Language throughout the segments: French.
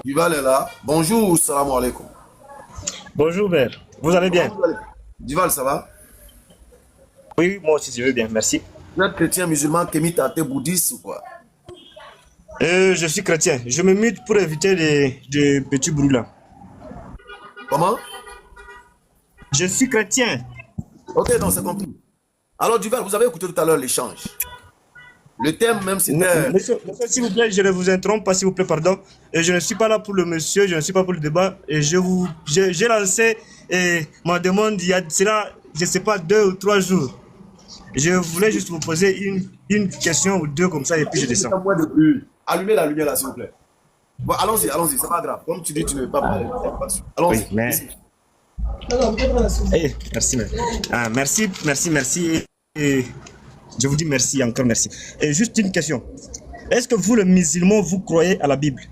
Duval est là. Bonjour, salam alaikum. Bonjour, mère. Vous allez Comment bien? vous allez? Duval, ça va? Oui, moi aussi, je vais bien, merci. Vous êtes chrétien, musulman, kémite, athée, bouddhiste ou quoi? Je suis chrétien. Je me mute pour éviter les petits bruits là. Comment? Je suis chrétien. Ok, non, c'est compris. Alors, Duval, vous avez écouté tout à l'heure l'échange. Le thème même, c'était... Monsieur, s'il vous plaît, je ne vous interromps pas, s'il vous plaît, pardon. Et je ne suis pas là pour le monsieur, je ne suis pas pour le débat. Et j'ai lancé ma demande il y a cela, je ne sais pas, 2 ou 3 jours. Je voulais juste vous poser une question ou deux comme ça et puis je descends. Allumez la lumière là, s'il vous plaît. Bon, allons-y, allons-y, c'est pas grave. Comme tu dis, tu ne veux pas parler. Oui, Allons-y. mais. Merci, mère. Ah, merci, merci, merci. Et je vous dis merci, encore merci. Et juste une question. Est-ce que vous, le musulman, vous croyez à la Bible?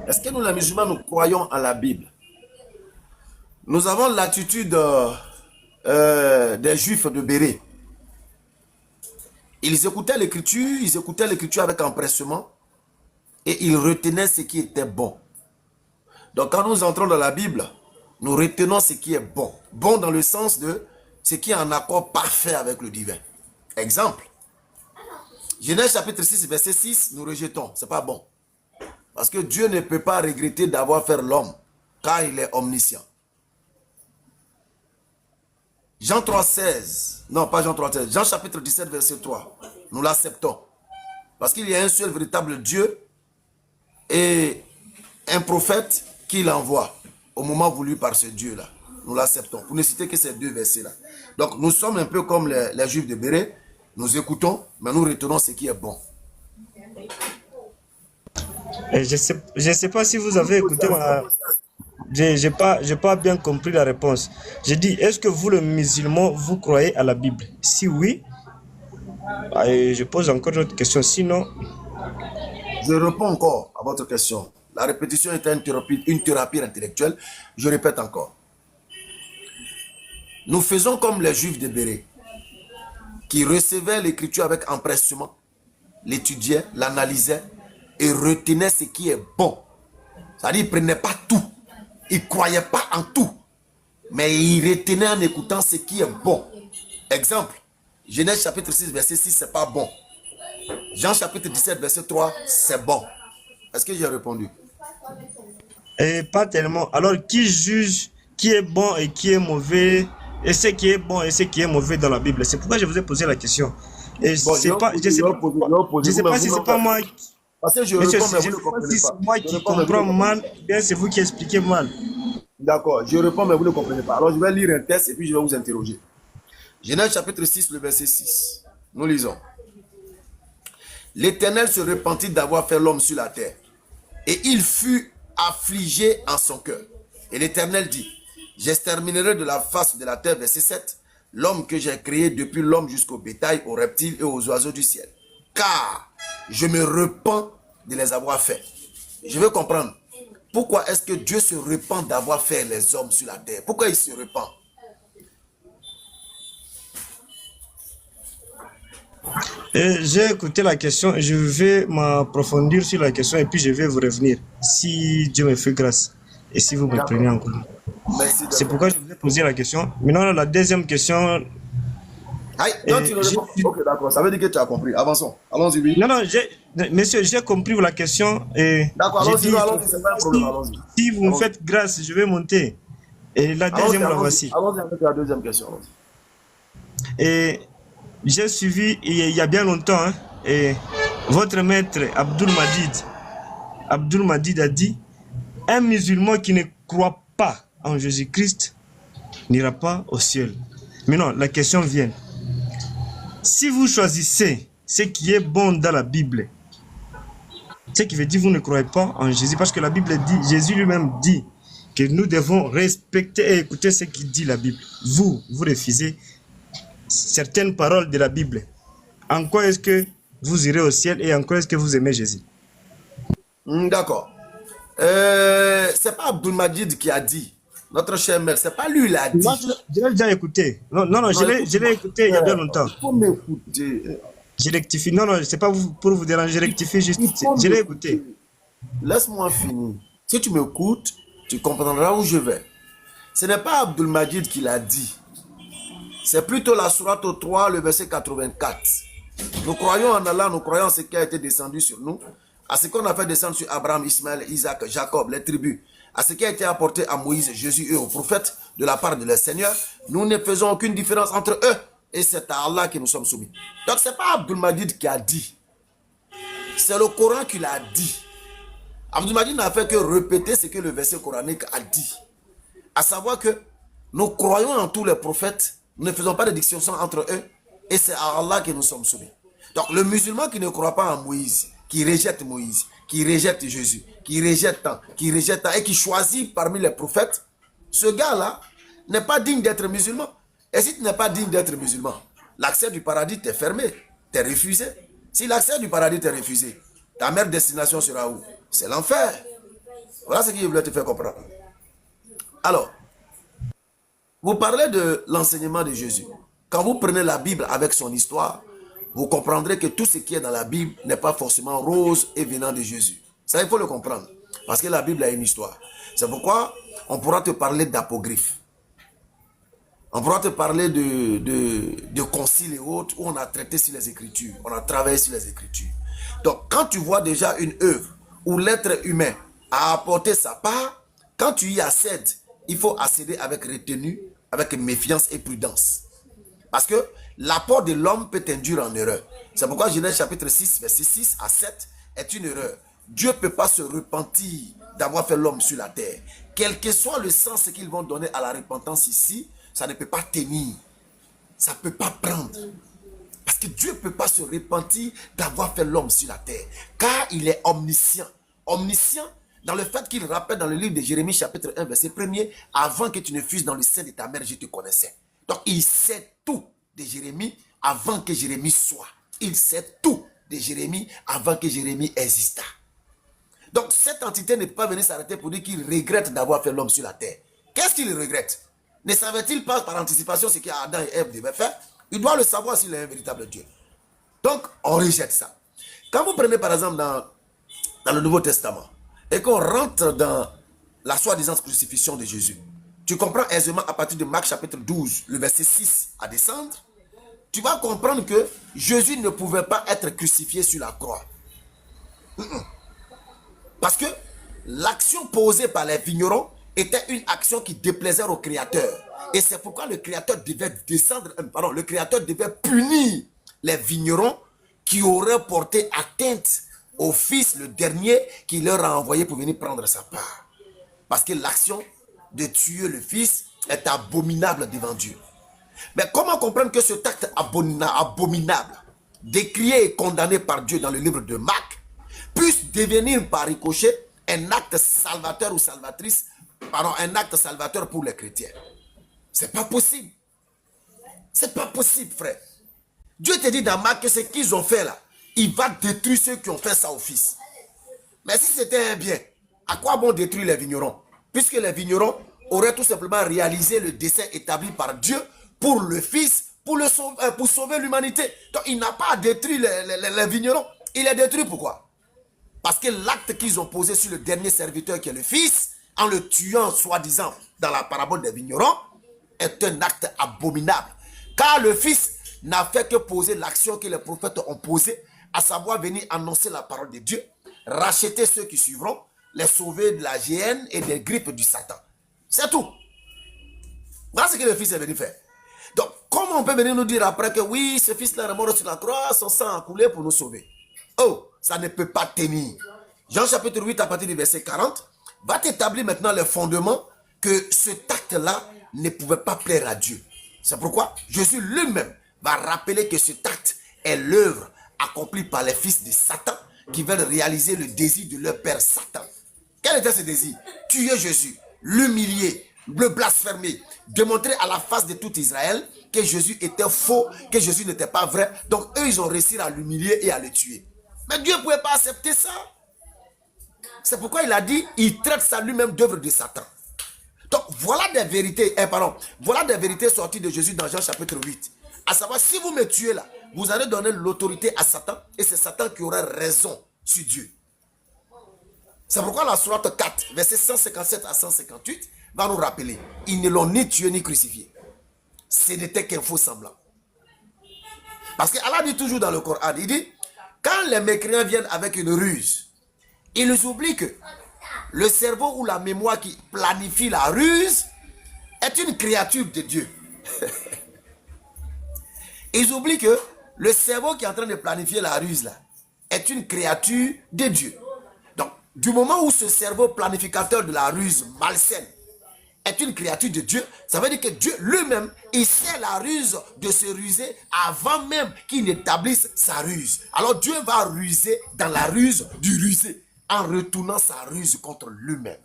Est-ce que nous, les musulmans, nous croyons à la Bible? Nous avons l'attitude des juifs de Béret. Ils écoutaient l'écriture avec empressement et ils retenaient ce qui était bon. Donc quand nous entrons dans la Bible, nous retenons ce qui est bon. Bon dans le sens de ce qui est en accord parfait avec le divin. Exemple, Genèse chapitre 6, verset 6, nous rejetons, c'est pas bon. Parce que Dieu ne peut pas regretter d'avoir fait l'homme, car il est omniscient. Jean 3,16, non pas Jean 3,16, Jean chapitre 17, verset 3, nous l'acceptons. Parce qu'il y a un seul véritable Dieu et un prophète qui l'envoie au moment voulu par ce Dieu-là. Nous l'acceptons. Pour ne citer que ces deux versets-là. Donc nous sommes un peu comme les Juifs de Béret, nous écoutons, mais nous retenons ce qui est bon. Et je sais pas si vous avez écouté ma... J'ai pas bien compris la réponse. J'ai dit, est-ce que vous, le musulman, vous croyez à la Bible? Si oui, je pose encore une autre question. Sinon, Je réponds encore à votre question. La répétition est une thérapie intellectuelle. Je répète encore. Nous faisons comme les Juifs de Béret, qui recevaient l'écriture avec empressement, l'étudiaient, l'analysaient et retenaient ce qui est bon. C'est-à-dire, ils ne prenaient pas tout. Ils ne croyaient pas en tout. Mais ils retenaient en écoutant ce qui est bon. Exemple, Genèse chapitre 6, verset 6, c'est pas bon. Jean chapitre 17, verset 3, c'est bon. Est-ce que j'ai répondu? pas tellement. Alors, qui juge qui est bon et qui est mauvais, et ce qui est bon et ce qui est mauvais dans la Bible? C'est pourquoi je vous ai posé la question. Et Bon, je sais pas si c'est pas moi. Parce que je Monsieur, réponds, mais je vous ne sais pas comprenez si c'est pas. moi Je qui réponds, mais vous ne comprends comprenez mal, ou bien c'est vous qui expliquez mal. D'accord, je réponds, mais vous ne comprenez pas. Alors, je vais lire un texte et puis je vais vous interroger. Genèse chapitre 6, le verset 6. Nous lisons. L'Éternel se repentit d'avoir fait l'homme sur la terre. Et il fut affligé en son cœur. Et l'Éternel dit, j'exterminerai de la face de la terre, verset 7, l'homme que j'ai créé depuis l'homme jusqu'au bétail, aux reptiles et aux oiseaux du ciel. Car je me repens de les avoir faits. Je veux comprendre. Pourquoi est-ce que Dieu se repent d'avoir fait les hommes sur la terre? Pourquoi il se repent? Et j'ai écouté la question et je vais m'approfondir sur la question et puis je vais vous revenir si Dieu me fait grâce et si vous me prenez en compte. Merci. C'est pourquoi je vous ai posé la question. Maintenant, la deuxième question. Aïe, donc tu ne réponds. Ok, d'accord, ça veut dire que tu as compris. Avançons. Allons-y, oui. Non, non, monsieur, j'ai compris la question et d'accord, j'ai dit, allons-y, c'est pas un problème, allons-y. Si vous me faites grâce, je vais monter. Et la deuxième, la voici. Allons-y avec la deuxième question. Et j'ai suivi il y a bien longtemps, hein, et votre maître Abdul Madid a dit, un musulman qui ne croit pas en Jésus-Christ n'ira pas au ciel. Mais non, la question vient. Si vous choisissez ce qui est bon dans la Bible, ce qui veut dire que vous ne croyez pas en Jésus, parce que la Bible dit, Jésus lui-même dit que nous devons respecter et écouter ce qui dit la Bible. Vous refusez certaines paroles de la Bible. En quoi est-ce que vous irez au ciel et en quoi est-ce que vous aimez Jésus? D'accord. C'est pas Abdul Majid qui a dit, notre cher maître, c'est pas lui qui l'a dit. Moi, je l'ai déjà écouté. Non, je l'ai écouté il y a bien longtemps. Il faut m'écouter. Je rectifie. Non, non, c'est pas pour vous déranger, je rectifie juste. Il faut Je l'ai m'écouter. écouté. Laisse-moi finir. Si tu m'écoutes, tu comprendras où je vais. Ce n'est pas Abdul Majid qui l'a dit. C'est plutôt la sourate 3, le verset 84. Nous croyons en Allah, nous croyons en ce qui a été descendu sur nous, à ce qu'on a fait descendre sur Abraham, Ismaël, Isaac, Jacob, les tribus, à ce qui a été apporté à Moïse, Jésus et aux prophètes de la part de leur Seigneur. Nous ne faisons aucune différence entre eux et c'est à Allah que nous sommes soumis. Donc ce n'est pas Abdul Majid qui a dit. C'est le Coran qui l'a dit. Abdul Majid n'a fait que répéter ce que le verset coranique a dit. À savoir que nous croyons en tous les prophètes, nous ne faisons pas de distinction entre eux, et c'est à Allah que nous sommes soumis. Donc le musulman qui ne croit pas en Moïse, qui rejette Moïse, qui rejette Jésus, qui rejette tant, et qui choisit parmi les prophètes, ce gars-là n'est pas digne d'être musulman. Et si tu n'es pas digne d'être musulman, l'accès du paradis t'est fermé, t'est refusé. Si l'accès du paradis t'est refusé, ta meilleure destination sera où? C'est l'enfer. Voilà ce qu'il voulait te faire comprendre. Alors, vous parlez de l'enseignement de Jésus. Quand vous prenez la Bible avec son histoire, vous comprendrez que tout ce qui est dans la Bible n'est pas forcément rose et venant de Jésus. Ça, il faut le comprendre. Parce que la Bible a une histoire. C'est pourquoi on pourra te parler d'apocryphes. On pourra te parler de conciles et autres où on a traité sur les Écritures. On a travaillé sur les Écritures. Donc, quand tu vois déjà une œuvre où l'être humain a apporté sa part, quand tu y accèdes, il faut accéder avec retenue, avec méfiance et prudence. Parce que l'apport de l'homme peut induire en erreur. C'est pourquoi Genèse chapitre 6, verset 6 à 7 est une erreur. Dieu ne peut pas se repentir d'avoir fait l'homme sur la terre. Quel que soit le sens qu'ils vont donner à la repentance ici, ça ne peut pas tenir. Ça ne peut pas prendre. Parce que Dieu ne peut pas se repentir d'avoir fait l'homme sur la terre. Car il est omniscient. Omniscient dans le fait qu'il rappelle dans le livre de Jérémie chapitre 1 verset 1er, avant que tu ne fusses dans le sein de ta mère, je te connaissais. Donc il sait tout de Jérémie avant que Jérémie soit. Il sait tout de Jérémie avant que Jérémie exista. Donc cette entité ne peut pas venir s'arrêter pour dire qu'il regrette d'avoir fait l'homme sur la terre. Qu'est-ce qu'il regrette? Ne savait-il pas par anticipation ce qu'Adam et Ève devaient faire? Il doit le savoir s'il est un véritable Dieu. Donc on rejette ça. Quand vous prenez par exemple dans le Nouveau Testament et qu'on rentre dans la soi-disant crucifixion de Jésus, tu comprends aisément à partir de Marc chapitre 12, le verset 6 à descendre, tu vas comprendre que Jésus ne pouvait pas être crucifié sur la croix. Parce que l'action posée par les vignerons était une action qui déplaisait au Créateur. Et c'est pourquoi le Créateur devait le Créateur devait punir les vignerons qui auraient porté atteinte au Fils, le dernier, qui leur a envoyé pour venir prendre sa part. Parce que l'action de tuer le Fils est abominable devant Dieu. Mais comment comprendre que cet acte abominable, décrié et condamné par Dieu dans le livre de Marc, puisse devenir par ricochet un acte salvateur ou salvatrice, un acte salvateur pour les chrétiens? C'est pas possible. C'est pas possible, frère. Dieu te dit dans Marc que ce qu'ils ont fait là, il va détruire ceux qui ont fait ça au Fils. Mais si c'était un bien, à quoi bon détruire les vignerons? Puisque les vignerons auraient tout simplement réalisé le dessein établi par Dieu pour le Fils, pour sauver l'humanité. Donc il n'a pas détruit les vignerons. Il est détruit pourquoi? Parce que l'acte qu'ils ont posé sur le dernier serviteur qui est le Fils, en le tuant soi-disant dans la parabole des vignerons, est un acte abominable. Car le Fils n'a fait que poser l'action que les prophètes ont posée, à savoir venir annoncer la parole de Dieu, racheter ceux qui suivront, les sauver de la géhenne et des grippes du Satan. C'est tout. Voilà ce que le Fils est venu faire. Donc, comment on peut venir nous dire après que oui, ce Fils-là est mort sur la croix, son sang a coulé pour nous sauver? Oh, ça ne peut pas tenir. Jean chapitre 8 à partir du verset 40 va t'établir maintenant le fondement que cet acte-là ne pouvait pas plaire à Dieu. C'est pourquoi Jésus lui-même va rappeler que cet acte est l'œuvre accomplie par les fils de Satan qui veulent réaliser le désir de leur père Satan. Quel était ce désir? Tuer Jésus, l'humilier, le blasphémer, démontrer à la face de tout Israël que Jésus était faux, que Jésus n'était pas vrai. Donc eux, ils ont réussi à l'humilier et à le tuer. Mais Dieu ne pouvait pas accepter ça. C'est pourquoi il a dit, il traite ça lui-même d'œuvre de Satan. Donc voilà des vérités, voilà des vérités sorties de Jésus dans Jean chapitre 8. À savoir, si vous me tuez là, vous allez donner l'autorité à Satan et c'est Satan qui aura raison sur Dieu. C'est pourquoi la sourate 4, verset 157 à 158, va nous rappeler, ils ne l'ont ni tué ni crucifié. Ce n'était qu'un faux semblant. Parce qu'Allah dit toujours dans le Coran, il dit, quand les mécréants viennent avec une ruse, ils oublient que le cerveau ou la mémoire qui planifie la ruse est une créature de Dieu. Ils oublient que le cerveau qui est en train de planifier la ruse là est une créature de Dieu. Donc, du moment où ce cerveau planificateur de la ruse malsaine est une créature de Dieu, ça veut dire que Dieu lui-même, il sait la ruse de se ruser avant même qu'il n'établisse sa ruse. Alors Dieu va ruser dans la ruse du rusé en retournant sa ruse contre lui-même.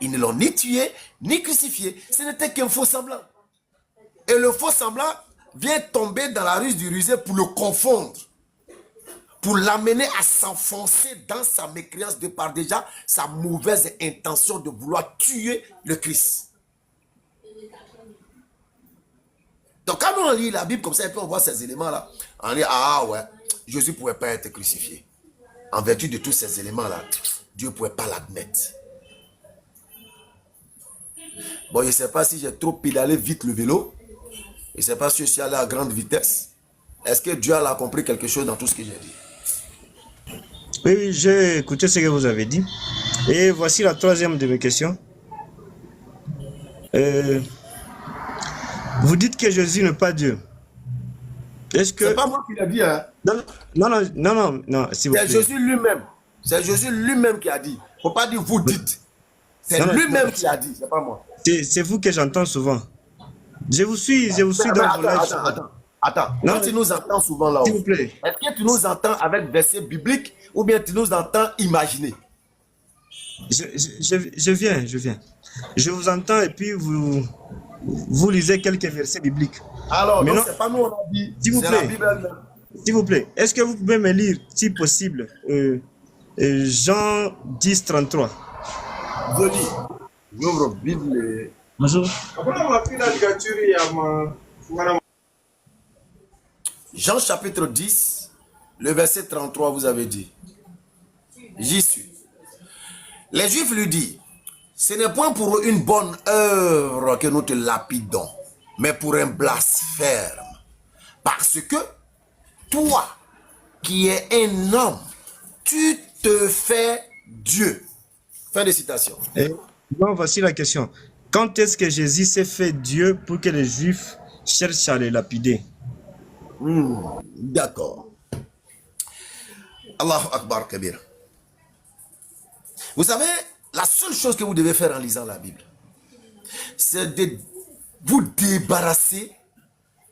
Ils ne l'ont ni tué, ni crucifié. Ce n'était qu'un faux semblant. Et le faux semblant vient tomber dans la ruse du rusé pour le confondre, pour l'amener à s'enfoncer dans sa mécréance de par déjà sa mauvaise intention de vouloir tuer le Christ. Donc quand on lit la Bible comme ça et puis on voit ces éléments-là, on dit, ah ouais, Jésus ne pouvait pas être crucifié. En vertu de tous ces éléments-là, Dieu ne pouvait pas l'admettre. Bon, je ne sais pas si j'ai trop pédalé vite le vélo. Je ne sais pas si je suis allé à grande vitesse. Est-ce que Dieu a compris quelque chose dans tout ce que j'ai dit? Oui, j'ai écouté ce que vous avez dit. Et voici la troisième de mes questions. Vous dites que Jésus n'est pas Dieu. Est-ce que... C'est pas moi qui l'ai dit, hein? Non, s'il vous plaît. C'est Jésus lui-même. C'est Jésus lui-même qui a dit. Il ne faut pas dire vous dites. C'est lui-même qui a dit, c'est pas moi. C'est vous que j'entends souvent. Je vous suis dans vos lives. Attends. Quand tu nous entends souvent là-haut, s'il vous plaît. est-ce que tu nous entends avec versets bibliques ou bien tu nous entends imaginer? Je viens. Je vous entends et puis vous lisez quelques versets bibliques. Alors, mais non, non, c'est pas nous on a dit, s'il vous c'est plaît. la Bible elle-même. S'il vous plaît, est-ce que vous pouvez me lire, si possible, Jean 10, 33? Je lis. J'ouvre Bible et... Bonjour. Jean chapitre 10, le verset 33, vous avez dit. J'y suis. Les Juifs lui disent, ce n'est point pour une bonne œuvre que nous te lapidons, mais pour un blasphème. Parce que toi, qui es un homme, tu te fais Dieu. Fin de citation. Bon, voici la question. Quand est-ce que Jésus s'est fait Dieu pour que les Juifs cherchent à les lapider? D'accord. Allahu Akbar Kabir. Vous savez, la seule chose que vous devez faire en lisant la Bible, c'est de vous débarrasser.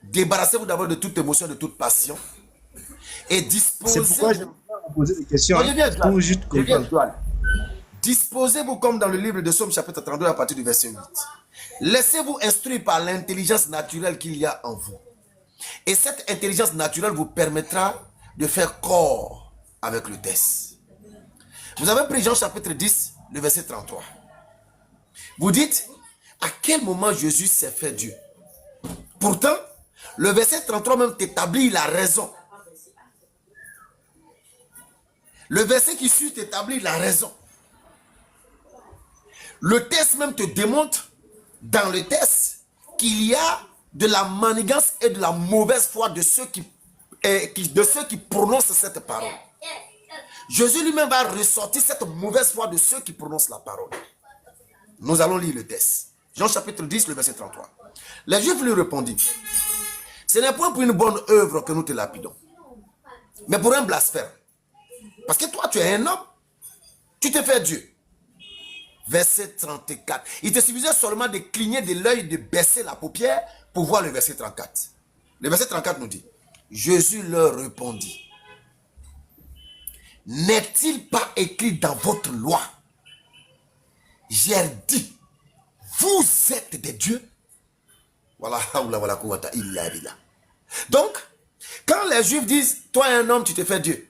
Débarrassez-vous d'abord de toute émotion, de toute passion. Et disposez-vous. C'est pourquoi je vais vous poser des questions pour juste comprendre. Disposez-vous comme dans le livre de Somme chapitre 32 à partir du verset 8. Laissez-vous instruire par l'intelligence naturelle qu'il y a en vous. Et cette intelligence naturelle vous permettra de faire corps avec le test. Vous avez pris Jean chapitre 10, le verset 33. Vous dites, à quel moment Jésus s'est fait Dieu? Pourtant, le verset 33 même t'établit la raison. Le verset qui suit t'établit la raison. Le test même te démontre, dans le test, qu'il y a de la manigance et de la mauvaise foi de ceux qui prononcent cette parole. Jésus lui-même va ressortir cette mauvaise foi de ceux qui prononcent la parole. Nous allons lire le test. Jean chapitre 10, le verset 33. Les Juifs lui répondirent, ce n'est point pour une bonne œuvre que nous te lapidons, mais pour un blasphème. Parce que toi, tu es un homme, tu te fais Dieu. Verset 34. Il te suffisait seulement de cligner de l'œil, de baisser la paupière pour voir le verset 34. Le verset 34 nous dit, Jésus leur répondit, n'est-il pas écrit dans votre loi? J'ai dit, vous êtes des dieux. Voilà. Donc, quand les Juifs disent, toi un homme, tu te fais Dieu,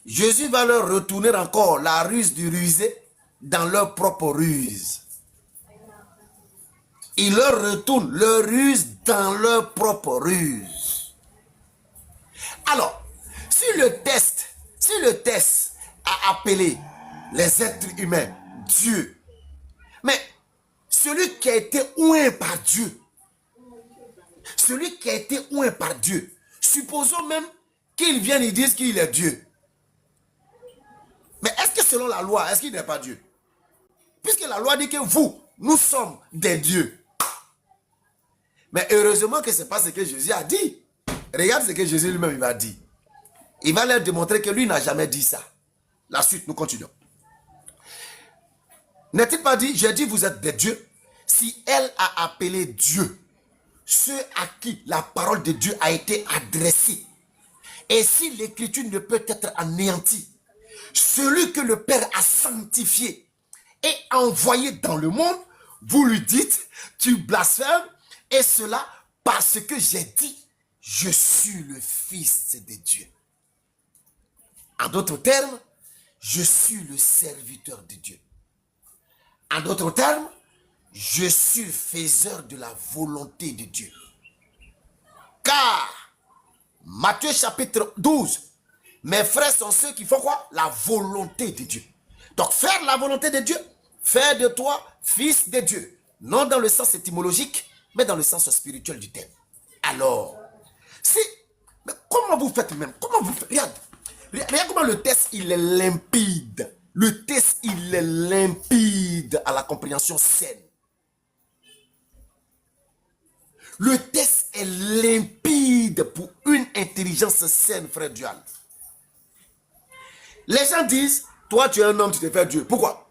Jésus va leur retourner encore la ruse du rusé dans leur propre ruse. Il leur retourne leur ruse dans leur propre ruse. Alors, si le test a appelé les êtres humains Dieu, mais celui qui a été oint par Dieu, supposons même qu'il vienne et dise qu'il est Dieu. Mais est-ce que selon la loi, est-ce qu'il n'est pas Dieu? Puisque la loi dit que nous sommes des dieux. Mais heureusement que ce n'est pas ce que Jésus a dit. Regarde ce que Jésus lui-même va dire. Il va leur démontrer que lui n'a jamais dit ça. La suite, nous continuons. N'est-il pas dit, j'ai dit vous êtes des dieux? Si elle a appelé Dieu ceux à qui la parole de Dieu a été adressée, et si l'écriture ne peut être anéantie, celui que le Père a sanctifié et envoyé dans le monde, vous lui dites, tu blasphèmes, et cela parce que j'ai dit, je suis le Fils de Dieu. En d'autres termes, je suis le serviteur de Dieu. En d'autres termes, je suis faiseur de la volonté de Dieu. Car, Matthieu chapitre 12, mes frères sont ceux qui font quoi? La volonté de Dieu. Donc, faire la volonté de Dieu, faire de toi fils de Dieu. Non dans le sens étymologique, mais dans le sens spirituel du terme. Alors, mais comment vous faites même? Comment vous faites? Regarde comment le texte, il est limpide. Le texte, il est limpide à la compréhension saine. Le texte est limpide pour une intelligence saine, frère Dual. Les gens disent, toi tu es un homme, tu te fais Dieu. Pourquoi?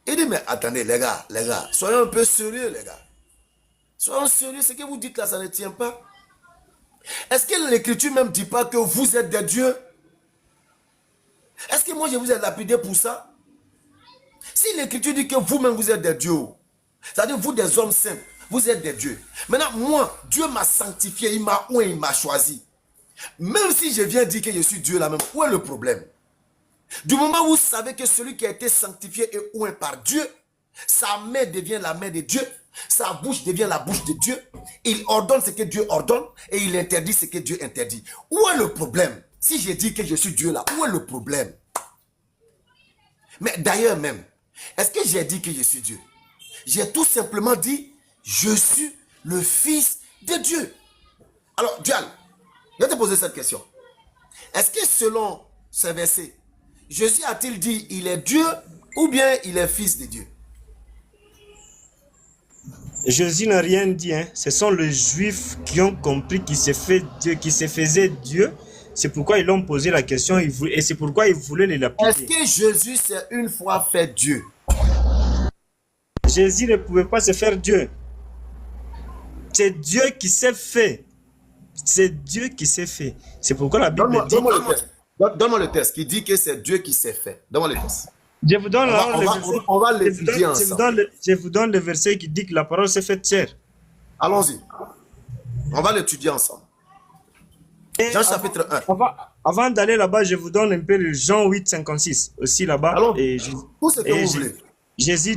Il dit, mais attendez les gars, soyons un peu sérieux les gars. Soyons sérieux, ce que vous dites là, ça ne tient pas. Est-ce que l'écriture même ne dit pas que vous êtes des dieux? Est-ce que moi je vous ai lapidé pour ça? Si l'écriture dit que vous-même vous êtes des dieux, c'est-à-dire vous des hommes simples, vous êtes des dieux. Maintenant, moi, Dieu m'a sanctifié, il m'a choisi. Même si je viens dire que je suis Dieu là même, où est le problème? Du moment où vous savez que celui qui a été sanctifié est oint par Dieu, sa main devient la main de Dieu, sa bouche devient la bouche de Dieu, il ordonne ce que Dieu ordonne et il interdit ce que Dieu interdit. Où est le problème? Si je dis que je suis Dieu là, où est le problème? Mais d'ailleurs même, est-ce que j'ai dit que je suis Dieu? J'ai tout simplement dit, je suis le Fils de Dieu. Alors, Dial, je vais te poser cette question. Est-ce que selon ce verset, Jésus a-t-il dit il est Dieu ou bien il est Fils de Dieu? Jésus n'a rien dit. Hein. Ce sont les Juifs qui ont compris qu'il se fait Dieu, qu'il se faisait Dieu. C'est pourquoi ils l'ont posé la question et c'est pourquoi ils voulaient les lapider. Est-ce que Jésus s'est une fois fait Dieu? Jésus ne pouvait pas se faire Dieu. C'est Dieu qui s'est fait. C'est Dieu qui s'est fait. C'est pourquoi la Bible dit... Donne-moi le texte qui dit que c'est Dieu qui s'est fait. Donne-moi le texte. Je vous donne on va l'étudier ensemble. Je vous donne le verset qui dit que la parole s'est faite chair. Allons-y. On va l'étudier ensemble. Jean chapitre 1. Avant d'aller là-bas, je vous donne un peu le Jean 8, 56. Aussi là-bas. Tout ce que vous voulez. Jésus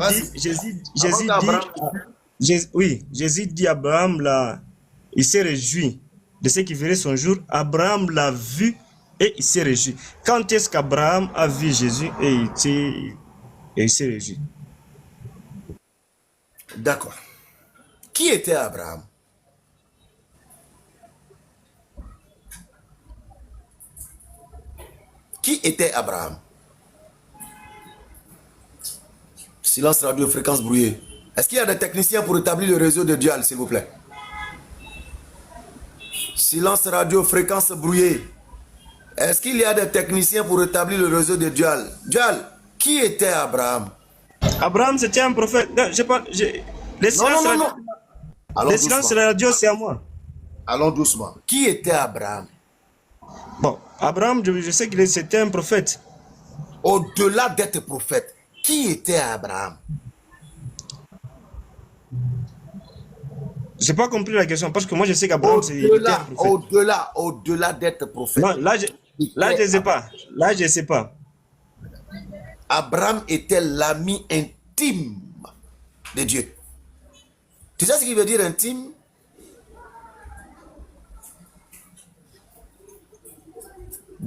dit à Abraham, là, il s'est réjoui de ce qui verrait son jour. Abraham l'a vu et il s'est réjoui. Quand est-ce qu'Abraham a vu Jésus et il s'est réjoui? D'accord. Qui était Abraham? Qui était Abraham? Silence radio, fréquence brouillée. Est-ce qu'il y a des techniciens pour établir le réseau de Dial, s'il vous plaît? Silence radio, fréquence brouillée. Est-ce qu'il y a des techniciens pour établir le réseau de Dial? Dial, qui était Abraham? Abraham, c'était un prophète. Non, le silence radio, c'est à moi. Allons doucement. Qui était Abraham? Bon, Abraham, je sais qu'il c'était un prophète. Au-delà d'être prophète, qui était Abraham? J'ai pas compris la question parce que moi je sais qu'Abraham était un prophète. Au-delà d'être prophète. Non, là je sais pas. Là je sais pas. Abraham était l'ami intime de Dieu. Tu sais ce qu'il veut dire intime?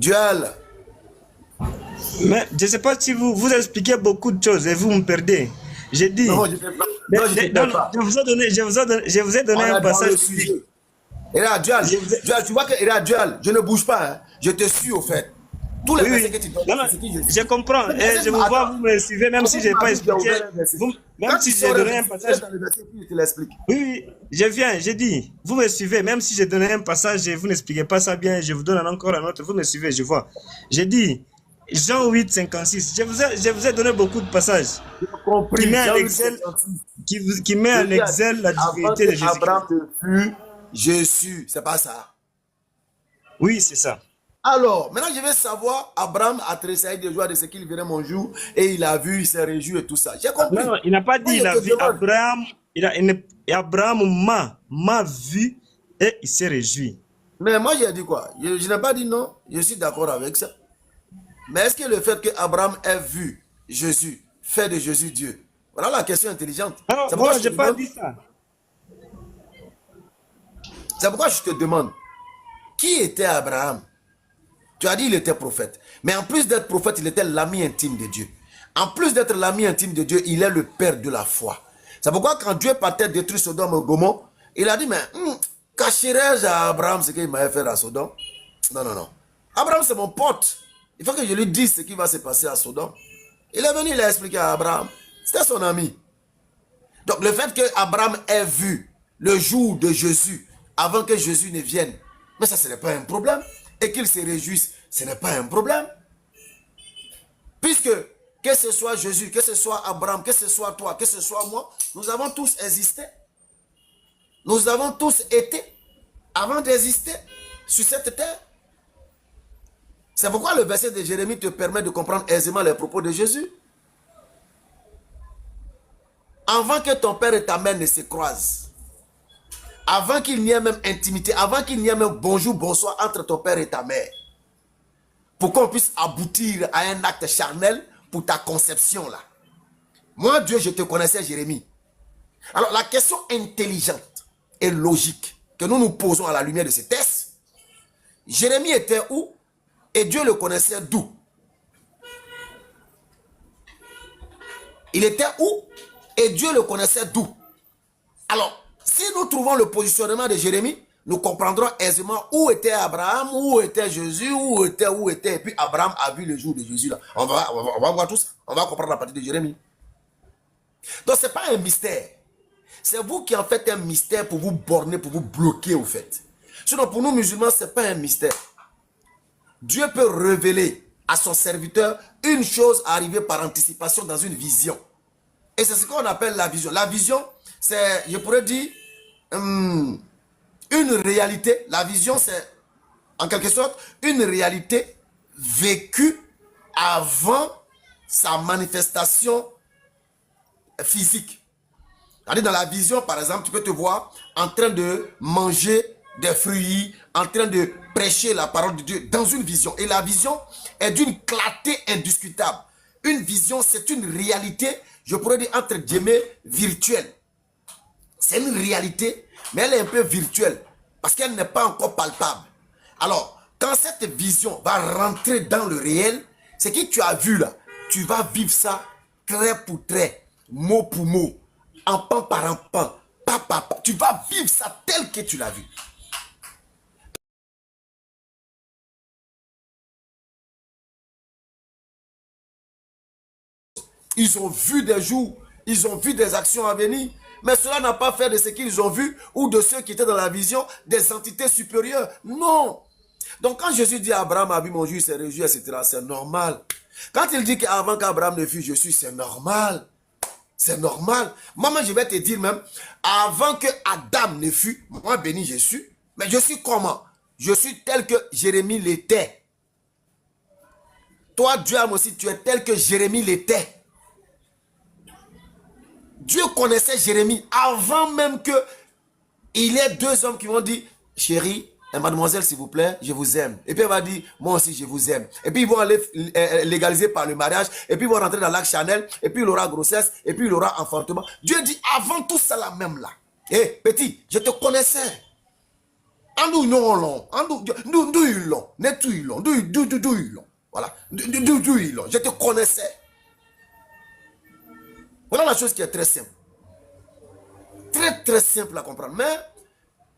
Duel. Mais je ne sais pas si vous expliquez beaucoup de choses et vous me perdez. J'ai dit. Non, je ne fais pas. Non, je ne fais pas. Je vous ai donné, je vous ai donné On un est dans le passage. sujet. Et là, Duel, Duel, tu vois que là, Duel, je ne bouge pas. Hein. Je te suis au fait. Tous les Oui, versets oui. que tu donnes, Non, non, c'est ce que je suis. je comprends. Et je vous vois, vous me suivez, même si je n'ai pas expliqué. Même si j'ai donné un passage. Dans le verset, je te l'explique. Oui, oui, je viens, j'ai dit, vous me suivez, même si j'ai donné un passage et vous n'expliquez pas ça bien, je vous donne encore un autre, vous me suivez, je vois. J'ai dit, Jean 8, 56, je vous ai donné beaucoup de passages Compris. qui met en Excel, qui met en Excel la divinité de Jésus. Abraham te fut, Jésus, c'est pas ça. Oui, c'est ça. Alors, maintenant je vais savoir, Abraham a tressailli de joie de ce qu'il verrait mon jour, et il a vu, il s'est réjoui et tout ça. J'ai compris. Non, non, il n'a pas dit, il a vu Abraham, Abraham m'a vu et il s'est réjoui. Mais moi j'ai dit quoi? Je n'ai pas dit non, je suis d'accord avec ça. Mais est-ce que le fait que Abraham ait vu Jésus fait de Jésus Dieu? Voilà la question intelligente. Alors, moi, je n'ai pas dit ça. C'est pourquoi je te demande, qui était Abraham? Tu as dit qu'il était prophète. Mais en plus d'être prophète, il était l'ami intime de Dieu. En plus d'être l'ami intime de Dieu, il est le père de la foi. C'est pourquoi quand Dieu partait détruire Sodome et Gomorrhe, il a dit, mais cacherai-je à Abraham ce qu'il m'avait fait à Sodome? Non, non, non. Abraham, c'est mon pote. Il faut que je lui dise ce qui va se passer à Sodome. Il est venu, il a expliqué à Abraham. C'était son ami. Donc le fait que Abraham ait vu le jour de Jésus avant que Jésus ne vienne, mais ça, ce n'est pas un problème. Et qu'il se réjouisse, ce n'est pas un problème. Puisque, que ce soit Jésus, que ce soit Abraham, que ce soit toi, que ce soit moi, nous avons tous existé. Nous avons tous été avant d'exister sur cette terre. C'est pourquoi le verset de Jérémie te permet de comprendre aisément les propos de Jésus. Avant que ton père et ta mère ne se croisent, avant qu'il n'y ait même intimité, avant qu'il n'y ait même bonjour, bonsoir entre ton père et ta mère, pour qu'on puisse aboutir à un acte charnel pour ta conception là. Moi, Dieu, je te connaissais, Jérémie. Alors, la question intelligente et logique que nous nous posons à la lumière de ces textes, Jérémie était où et Dieu le connaissait d'où? Il était où et Dieu le connaissait d'où? Alors, si nous trouvons le positionnement de Jérémie, nous comprendrons aisément où était Abraham, où était Jésus, où était. Et puis Abraham a vu le jour de Jésus là. On va voir tout ça. On va comprendre la partie de Jérémie. Donc, ce n'est pas un mystère. C'est vous qui en faites un mystère pour vous borner, pour vous bloquer au fait. Sinon, pour nous musulmans, ce n'est pas un mystère. Dieu peut révéler à son serviteur une chose arrivée par anticipation dans une vision. Et c'est ce qu'on appelle la vision. La vision, c'est, je pourrais dire, une réalité. La vision, c'est en quelque sorte une réalité vécue avant sa manifestation physique. C'est-à-dire dans la vision, par exemple, tu peux te voir en train de manger des fruits, en train de prêcher la parole de Dieu dans une vision. Et la vision est d'une clarté indiscutable. Une vision, c'est une réalité, je pourrais dire entre guillemets, virtuelle. C'est une réalité, mais elle est un peu virtuelle parce qu'elle n'est pas encore palpable. Alors, quand cette vision va rentrer dans le réel, ce que tu as vu là, tu vas vivre ça trait pour trait, mot pour mot, en pan par en pan, pas par pas. Tu vas vivre ça tel que tu l'as vu. Ils ont vu des jours, ils ont vu des actions à venir, mais cela n'a pas fait de ce qu'ils ont vu ou de ceux qui étaient dans la vision des entités supérieures. Non. Donc quand Jésus dit Abraham a vu mon jour, il s'est réjoui, etc., c'est normal. Quand il dit qu'avant qu'Abraham ne fût, je suis, c'est normal. C'est normal. Moi, je vais te dire même, avant que Adam ne fût, moi béni je suis, mais je suis comment? Je suis tel que Jérémie l'était. Toi, Dieu aussi, tu es tel que Jérémie l'était. Dieu connaissait Jérémie avant même que il y ait deux hommes qui vont dire, chérie, mademoiselle, s'il vous plaît, je vous aime. Et puis elle va dire, moi aussi, je vous aime. Et puis ils vont aller légaliser par le mariage. Et puis ils vont rentrer dans l'acte charnel. Et puis il aura grossesse. Et puis il aura enfantement. Dieu dit, avant tout ça là même là. Hé, petit, je te connaissais. Andu non long, andu long, netu long, du long. Voilà, du long. Je te connaissais. Voilà la chose qui est très simple. Très très simple à comprendre. Mais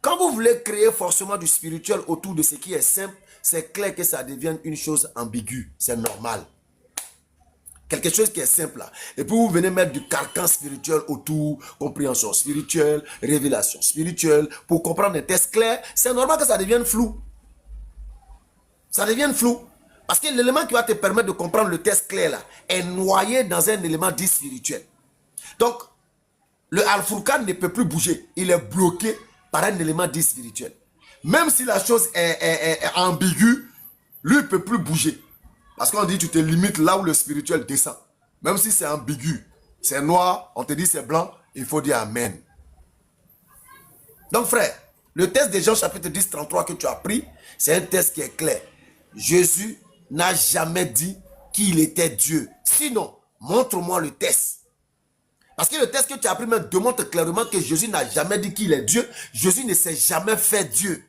quand vous voulez créer forcément du spirituel autour de ce qui est simple, c'est clair que ça devient une chose ambiguë. C'est normal. Quelque chose qui est simple là. Et puis vous venez mettre du carcan spirituel autour, compréhension spirituelle, révélation spirituelle, pour comprendre des textes clairs. C'est normal que ça devienne flou. Ça devient flou. Parce que l'élément qui va te permettre de comprendre le texte clair là est noyé dans un élément dit spirituel. Donc, le Al-Furqan ne peut plus bouger. Il est bloqué par un élément dit spirituel. Même si la chose est ambiguë, lui ne peut plus bouger. Parce qu'on dit tu te limites là où le spirituel descend. Même si c'est ambigu, c'est noir, on te dit c'est blanc, il faut dire Amen. Donc frère, le texte de Jean chapitre 10, 33 que tu as pris, c'est un texte qui est clair. Jésus n'a jamais dit qu'il était Dieu. Sinon, montre-moi le texte. Parce que le texte que tu as pris me démontre clairement que Jésus n'a jamais dit qu'il est Dieu. Jésus ne s'est jamais fait Dieu.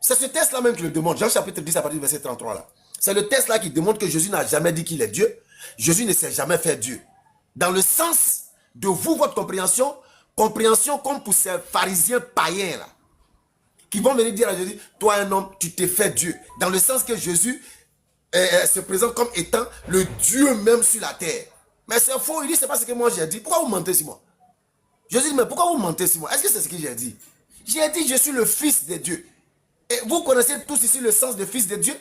C'est ce texte-là même qui le démontre. Jean chapitre 10 à partir du verset 33 là. C'est le texte-là qui démontre que Jésus n'a jamais dit qu'il est Dieu. Jésus ne s'est jamais fait Dieu. Dans le sens de vous, votre compréhension comme pour ces pharisiens païens là, qui vont venir dire à Jésus, toi un homme, tu t'es fait Dieu. Dans le sens que Jésus se présente comme étant le Dieu même sur la terre. Mais c'est faux, il dit, c'est pas ce que moi j'ai dit. Pourquoi vous mentez sur moi? Jésus dit, mais pourquoi vous mentez sur moi? Est-ce que c'est ce que j'ai dit? J'ai dit, je suis le fils de Dieu. Et vous connaissez tous ici le sens de fils de Dieu?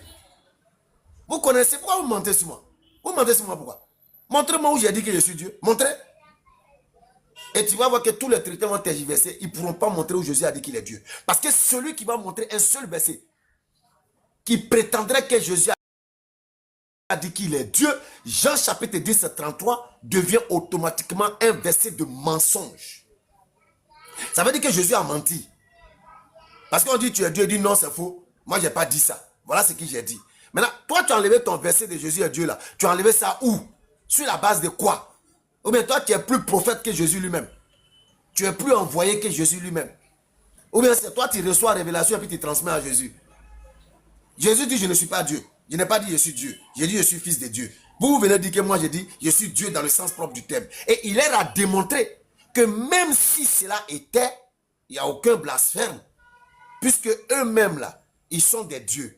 Vous connaissez, pourquoi vous mentez sur moi? Vous mentez sur moi pourquoi? Montrez-moi où j'ai dit que je suis Dieu. Montrez. Et tu vas voir que tous les chrétiens vont tergiverser. Ils ne pourront pas montrer où Jésus a dit qu'il est Dieu. Parce que celui qui va montrer un seul verset, qui prétendrait que Jésus a dit qu'il est Dieu, Jean chapitre 10, 33, devient automatiquement un verset de mensonge. Ça veut dire que Jésus a menti. Parce qu'on dit tu es Dieu, il dit non c'est faux. Moi je n'ai pas dit ça. Voilà ce que j'ai dit. Maintenant, toi tu as enlevé ton verset de Jésus est Dieu là. Tu as enlevé ça où? Sur la base de quoi? Ou bien toi tu es plus prophète que Jésus lui-même. Tu es plus envoyé que Jésus lui-même. Ou bien c'est toi tu reçois la révélation et puis tu transmets à Jésus. Jésus dit je ne suis pas Dieu. Je n'ai pas dit je suis Dieu. J'ai dit je suis fils de Dieu. Vous venez dire que moi j'ai dit je suis Dieu dans le sens propre du terme. Et il leur a démontré que même si cela était, il n'y a aucun blasphème. Puisque eux-mêmes là, ils sont des dieux.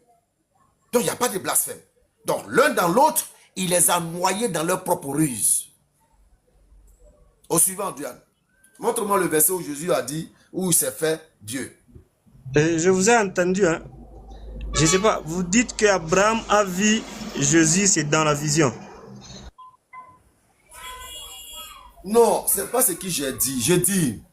Donc il n'y a pas de blasphème. Donc l'un dans l'autre, il les a noyés dans leur propre ruse. Au suivant, Diane. Montre-moi le verset où Jésus a dit, où il s'est fait Dieu. Je vous ai entendu, hein. Je ne sais pas, vous dites qu'Abraham a vu Jésus, c'est dans la vision. Non, ce n'est pas ce que j'ai dit. J'ai dit,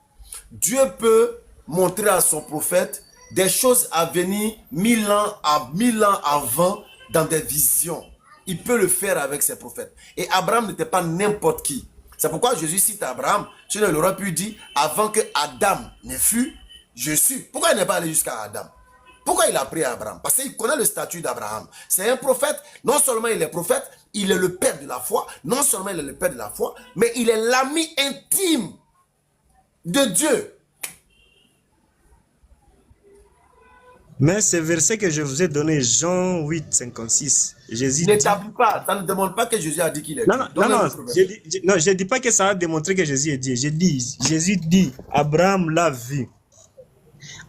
Dieu peut montrer à son prophète des choses à venir 1000 ans avant dans des visions. Il peut le faire avec ses prophètes. Et Abraham n'était pas n'importe qui. C'est pourquoi Jésus cite Abraham. Sinon, il aurait pu dire, avant que Adam ne fût, je suis. Pourquoi il n'est pas allé jusqu'à Adam? Pourquoi il a pris Abraham? Parce qu'il connaît le statut d'Abraham. C'est un prophète. Non seulement il est prophète, il est le père de la foi. Non seulement il est le père de la foi, mais il est l'ami intime de Dieu. Mais ce verset que je vous ai donné, Jean 8, 56, Jésus dit... N'établis pas, ça ne demande pas que Jésus a dit qu'il est Non, Dieu. non, je ne dis pas que ça a démontré que Jésus est Dieu. Jésus dit, Abraham l'a vu.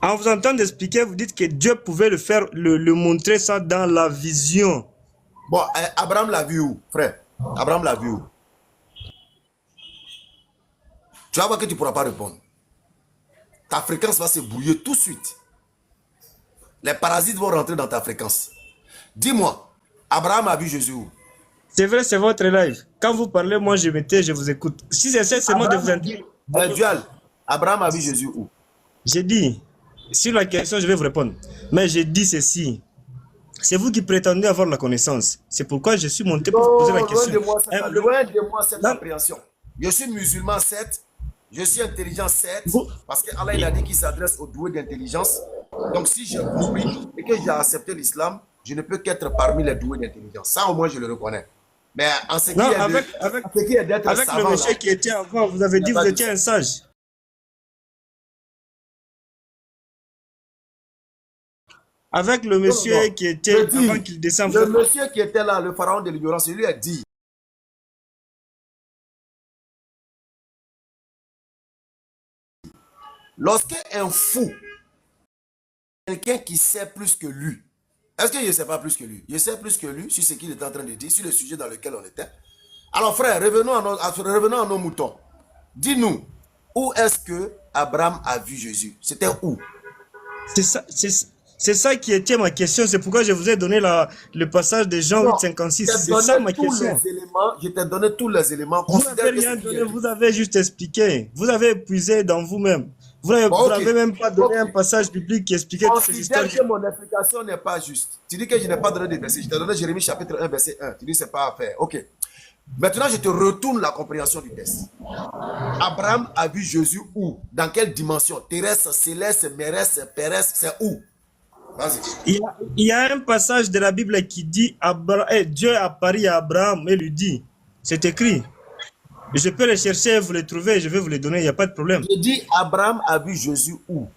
En vous entendant expliquer, vous dites que Dieu pouvait le faire, le montrer ça dans la vision. Bon, Abraham l'a vu où, frère? Abraham l'a vu où? Tu vas voir que tu ne pourras pas répondre. Ta fréquence va se brouiller tout de suite. Les parasites vont rentrer dans ta fréquence. Dis-moi, Abraham a vu Jésus où? C'est vrai, c'est votre live. Quand vous parlez, moi je m'étais, je vous écoute. Si c'est seulement de vous entendre... Dual, Abraham a vu Jésus où? J'ai dit, sur la question, je vais vous répondre. Mais j'ai dit ceci. C'est vous qui prétendez avoir la connaissance. C'est pourquoi je suis monté pour vous poser la question. Loin de moi cette appréhension. Je suis musulman, certes. Je suis intelligent, certes. Parce qu'Allah il a dit qu'il s'adresse aux doués d'intelligence. Donc si j'ai compris et que j'ai accepté l'islam, je ne peux qu'être parmi les doués d'intelligence. Ça au moins je le reconnais. Mais en ce qui est d'être savant, le monsieur qui était avant, vous avez dit que vous étiez un sage. avec le Non, non, non. monsieur qui Je était, avant dis, qu'il descende, le monsieur qui était là, le pharaon de l'ignorance, il lui a dit, lorsqu'un fou, quelqu'un qui sait plus que lui, est-ce que je ne sais pas plus que lui? Je sais plus que lui sur ce qu'il était en train de dire, sur le sujet dans lequel on était. Alors frère, revenons à nos moutons. Dis-nous, où est-ce que Abraham a vu Jésus? C'était où? c'est ça, c'est ça qui était ma question. C'est pourquoi je vous ai donné le passage de Jean Non, 8,56. je t'ai C'est donné ça ma tous question. les éléments, je t'ai donné tous les éléments. Vous n'avez Considère que rien c'est qui est donné, tout. vous avez juste expliqué. Vous avez épuisé dans vous-même. Bon, Vous ok. n'avez même pas donné un Ok. passage biblique qui expliquait toutes ces histoires. Considère que mon explication n'est pas juste. Tu dis que je n'ai pas donné de verset. Je t'ai donné Jérémie chapitre 1, verset 1. Tu dis que c'est pas à faire. Ok. Maintenant, je te retourne la compréhension du texte. Abraham a vu Jésus où? Dans quelle dimension? Terrestre, céleste, méreste, péresse, c'est où? Vas-y. Il y a un passage de la Bible qui dit Dieu apparut à Abraham et lui dit, c'est écrit. Je peux les chercher, vous les trouver, je vais vous les donner, il n'y a pas de problème. Je dis Abraham a vu Jésus où?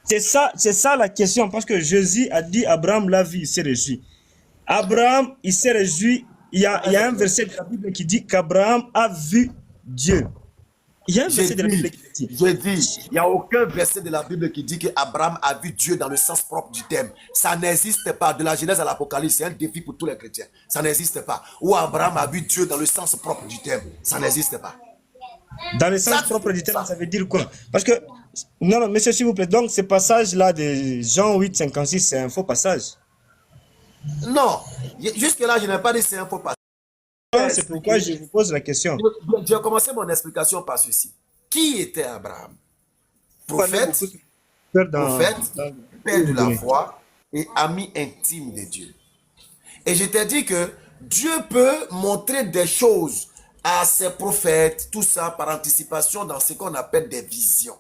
C'est ça la question, parce que Jésus a dit Abraham l'a vu, il s'est réjoui. Abraham, il s'est réjoui. Il y a un verset de la Bible qui dit qu'Abraham a vu Dieu. Il y a un verset de la Bible qui dit. Il n'y a aucun verset de la Bible qui dit que Abraham a vu Dieu dans le sens propre du terme. Ça n'existe pas. De la Genèse à l'Apocalypse, c'est un défi pour tous les chrétiens. Ça n'existe pas. Ou Abraham a vu Dieu dans le sens propre du terme. Ça n'existe pas. Dans le sens propre du terme, ça veut dire quoi? Parce que, non, monsieur, s'il vous plaît, donc ce passage-là de Jean 8,56, c'est un faux passage. Non. Jusque-là, je n'ai pas dit c'est un faux passage. C'est pourquoi je vous pose la question. J'ai commencé mon explication par ceci. Qui était Abraham? Prophète, père de la foi et ami intime de Dieu. Et je t'ai dit que Dieu peut montrer des choses à ses prophètes, tout ça par anticipation dans ce qu'on appelle des visions.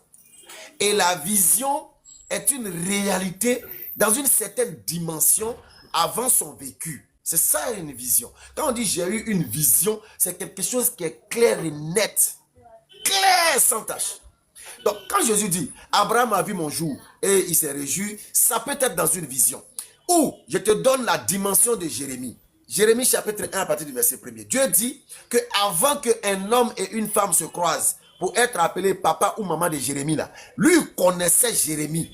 Et la vision est une réalité dans une certaine dimension avant son vécu. C'est ça une vision. Quand on dit j'ai eu une vision, c'est quelque chose qui est clair et net. Clair sans tache. Donc quand Jésus dit Abraham a vu mon jour et il s'est réjoui, ça peut être dans une vision. Ou je te donne la dimension de Jérémie. Jérémie chapitre 1 à partir du verset 1er. Dieu dit que avant qu'un homme et une femme se croisent pour être appelé papa ou maman de Jérémie, là, lui connaissait Jérémie.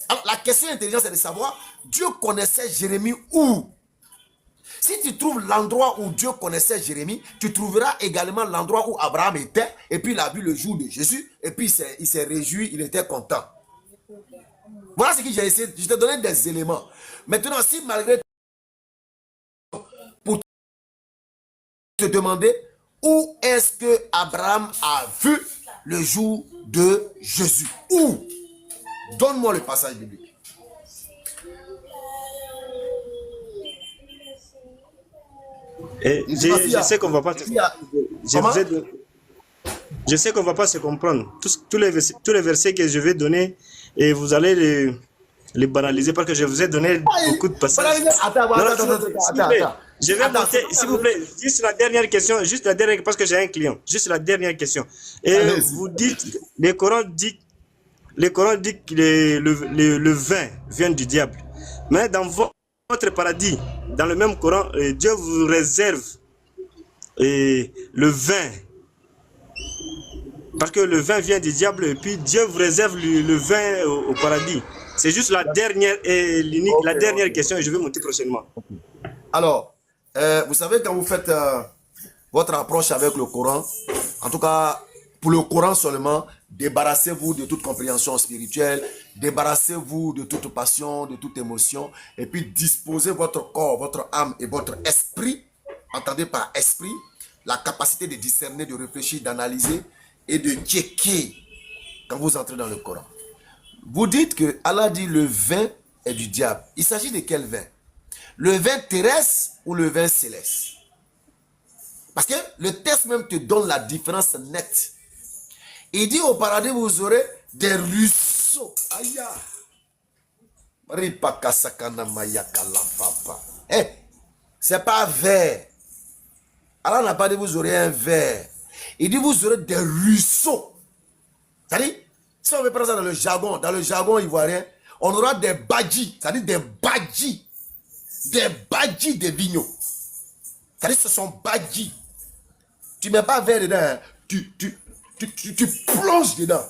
Alors la question intelligente c'est de savoir, Dieu connaissait Jérémie où? Si tu trouves l'endroit où Dieu connaissait Jérémie, tu trouveras également l'endroit où Abraham était, et puis il a vu le jour de Jésus, et puis il s'est réjoui, il était content. Voilà ce que j'ai essayé, je t'ai donné des éléments. Maintenant, si malgré pour te demander où est-ce que Abraham a vu le jour de Jésus? Où? Donne-moi le passage biblique. Et je sais qu'on va pas. Je sais qu'on va pas se comprendre. Tous les versets que je vais donner, et vous allez les banaliser parce que je vous ai donné beaucoup de passages. Attends. Je vais monter, s'il vous plaît, juste la dernière question, parce que j'ai un client, juste la dernière question. Et vous dites, le Coran dit que le vin vient du diable. Mais dans votre paradis, dans le même Coran, Dieu vous réserve le vin. Parce que le vin vient du diable et puis Dieu vous réserve le vin au paradis. C'est juste la dernière et l'unique, la dernière question et je vais monter prochainement. Alors, vous savez, quand vous faites votre approche avec le Coran, en tout cas, pour le Coran seulement, débarrassez-vous de toute compréhension spirituelle, débarrassez-vous de toute passion, de toute émotion, et puis disposez votre corps, votre âme et votre esprit, entendez par esprit, la capacité de discerner, de réfléchir, d'analyser et de checker quand vous entrez dans le Coran. Vous dites que Allah dit le vin est du diable. Il s'agit de quel vin? Le vin terrestre ou le vin céleste? Parce que le texte même te donne la différence nette. Il dit au paradis, vous aurez des ruisseaux. Aïe. C'est pas vert. Allah n'a pas dit vous aurez un verre. Il dit vous aurez des ruisseaux. C'est-à-dire, si on veut prendre ça dans le jargon ivoirien, on aura des badjis, c'est-à-dire des badjis de vigno. C'est-à-dire ce sont badjis. Tu ne mets pas verre dedans, hein. Tu plonges dedans.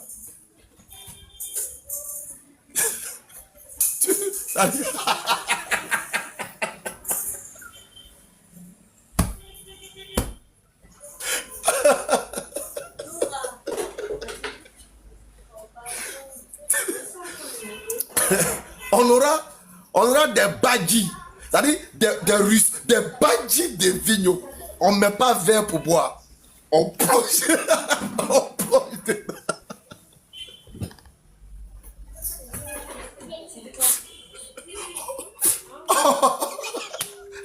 on aura des badjis, c'est-à-dire des badjis de vigno. On ne met pas verre pour boire. On plonge, on plonge dedans.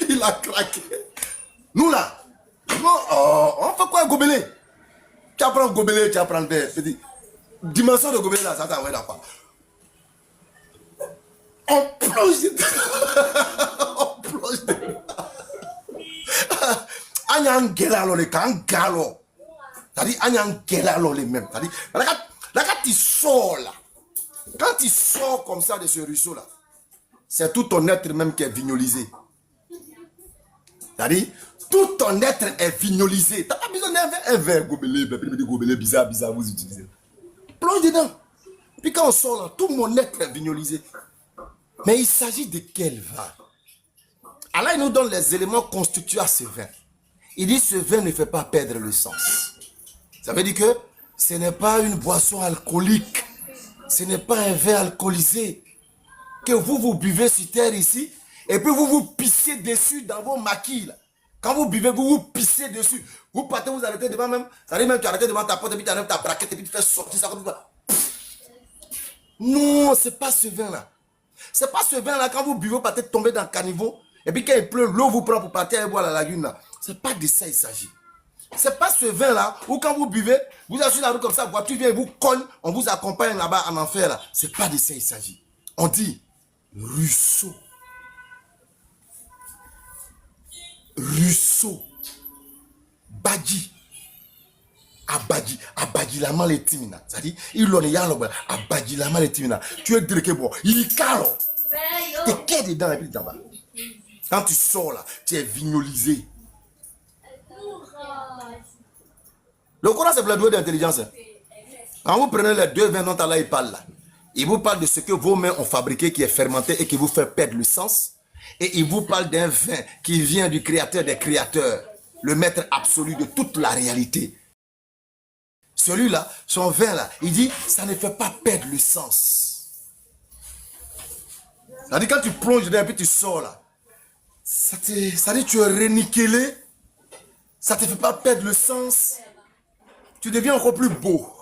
Il a craqué. Nous là, on fait quoi gobelet? Tu apprends gobelet, tu apprends verre. Dimension de gobelet là, ça t'a envoyé là quoi. On plonge dedans. On plonge dedans. Anyan gelalo le kan galo. C'est-à-dire anyan gelalo les mêmes. C'est-à-dire là quand tu sors là, quand tu sors comme ça de ce ruisseau là, c'est tout ton être même qui est vignolisé. C'est-à-dire tout ton être est vignolisé. Tu n'as pas besoin d'un verre gobelet bizarre vous utilisez. Plonge dedans. Puis quand on sort là, tout mon être est vignolisé. Mais il s'agit de quel vin? Allah il nous donne les éléments constitués à ce vin. Il dit ce vin ne fait pas perdre le sens. Ça veut dire que ce n'est pas une boisson alcoolique. Ce n'est pas un vin alcoolisé. Que vous buvez sur terre ici. Et puis vous pissez dessus dans vos maquilles. Là. Quand vous buvez, vous pissez dessus. Vous partez, vous arrêtez devant même. Ça arrive même, tu arrêtes devant ta porte et puis tu enlèves ta braquette et puis tu fais sortir ça comme ça. Non, c'est pas ce vin-là. C'est pas ce vin-là, quand vous buvez, vous partez tomber dans le caniveau. Et puis quand il pleut, l'eau vous prend pour partir et boire la lagune là. C'est pas de ça il s'agit. C'est pas ce vin-là où quand vous buvez, vous êtes sur la route comme ça, la voiture vient et vous colle, on vous accompagne là-bas en enfer là. C'est pas de ça il s'agit. On dit ruisseau. Ruisseau. Badji. Abadji la mal est timina. C'est-à-dire, il l'on est abadji la mal est timina. Tu es direct bon. Il calo. T'es qu'est dedans et puis d'en bas. Quand tu sors là, tu es vignolisé. Le Coran c'est plein d'intelligence. Quand vous prenez les deux vins dont Allah il parle là, il vous parle de ce que vos mains ont fabriqué qui est fermenté et qui vous fait perdre le sens. Et il vous parle d'un vin qui vient du créateur des créateurs, le maître absolu de toute la réalité. Celui-là, son vin là, il dit, ça ne fait pas perdre le sens. C'est-à-dire quand tu plonges dedans et puis tu sors là, ça dit tu es reniquelé, ça ne te fait pas perdre le sens, tu deviens encore plus beau.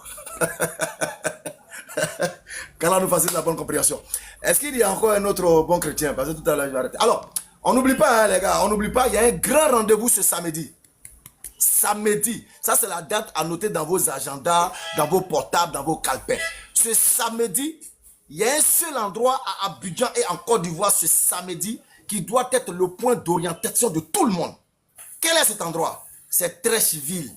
Qu'Allah nous facilite la bonne compréhension. Est-ce qu'il y a encore un autre bon chrétien? Parce que tout à l'heure je vais arrêter. Alors, on n'oublie pas hein, les gars, on n'oublie pas, il y a un grand rendez-vous ce samedi. Samedi, ça c'est la date à noter dans vos agendas, dans vos portables, dans vos calepins. Ce samedi, il y a un seul endroit à Abidjan et en Côte d'Ivoire ce samedi qui doit être le point d'orientation de tout le monde. Quel est cet endroit? C'est Trècheville,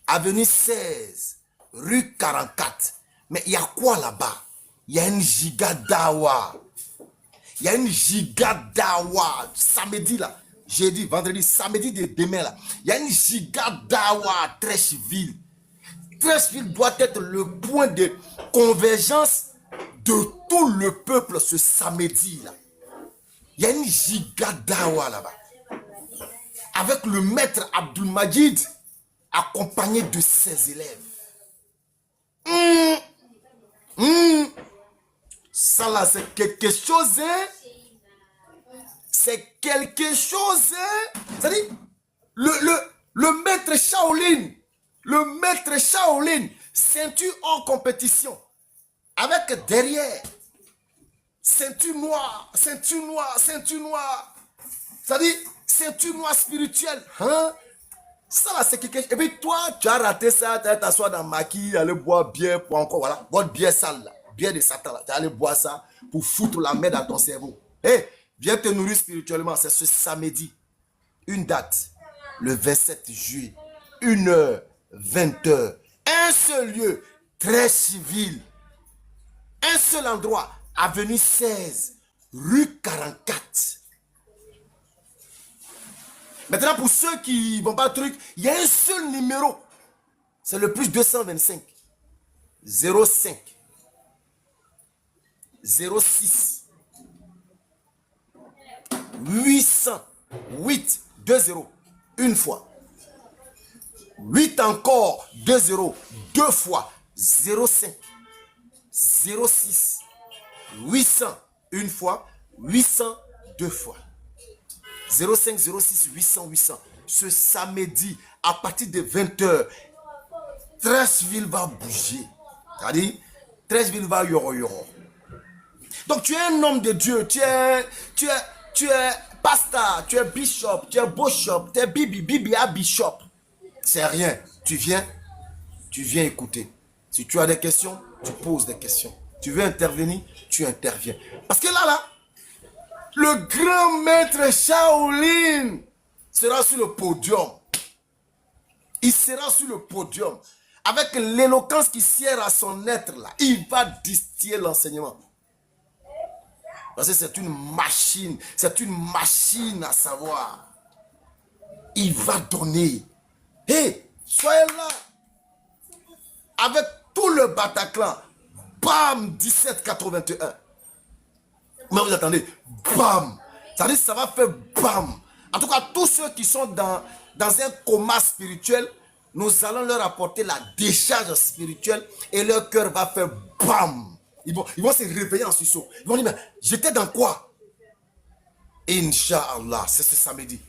avenue 16, rue 44. Mais il y a quoi là-bas? Il y a une giga dawa. Il y a une giga dawa samedi là. Jeudi, vendredi, samedi de demain là. Il y a une giga dawa à Trècheville. Trècheville doit être le point de convergence de tout le peuple ce samedi là. Il y a une giga dawa là-bas. Avec le maître Abdul Majid accompagné de ses élèves. Ça là, c'est quelque chose, hein? C'est quelque chose, hein? C'est-à-dire, le maître Shaolin, ceinture en compétition, avec derrière, ceinture noire. C'est-à-dire, ceinture noire spirituelle, hein? Ça là, c'est quelque chose. Et puis toi, tu as raté ça, tu as t'asseoir dans le maquis, aller boire bière pour encore, voilà, votre bière sale là, bière de Satan là, tu as allé boire ça pour foutre la merde à ton cerveau. Hé, viens te nourrir spirituellement, c'est ce samedi. Une date, le 27 juillet, 1h, 20h, un seul lieu, Trècheville. Un seul endroit, avenue 16, rue 44. Maintenant, pour ceux qui ne vont pas le truc, il y a un seul numéro. C'est le plus 225. 05 06 808 20. Une fois. 8 encore 20. Deux fois. 05 06 800. Une fois. 800 deux fois. 05 06 800 800. Ce samedi, à partir de 20h, Trècheville va bouger. C'est-à-dire, Trècheville va yoro. Donc tu es un homme de Dieu, tu es pasteur, tu es bishop, tu es bishop, tu es bibi à bishop. C'est rien. Tu viens écouter. Si tu as des questions, tu poses des questions. Tu veux intervenir, tu interviens. Parce que là, le grand maître Shaolin sera sur le podium. Il sera sur le podium. Avec l'éloquence qui sert à son être là, il va distiller l'enseignement. Parce que c'est une machine à savoir. Il va donner. Hé, soyez là. Avec tout le Bataclan. Bam, 1781. Mais vous attendez, bam. Ça veut dire ça va faire bam. En tout cas, tous ceux qui sont dans un coma spirituel, nous allons leur apporter la décharge spirituelle et leur cœur va faire bam. Ils vont se réveiller en sursaut. Ils vont dire, mais j'étais dans quoi? Inch'Allah, c'est ce samedi.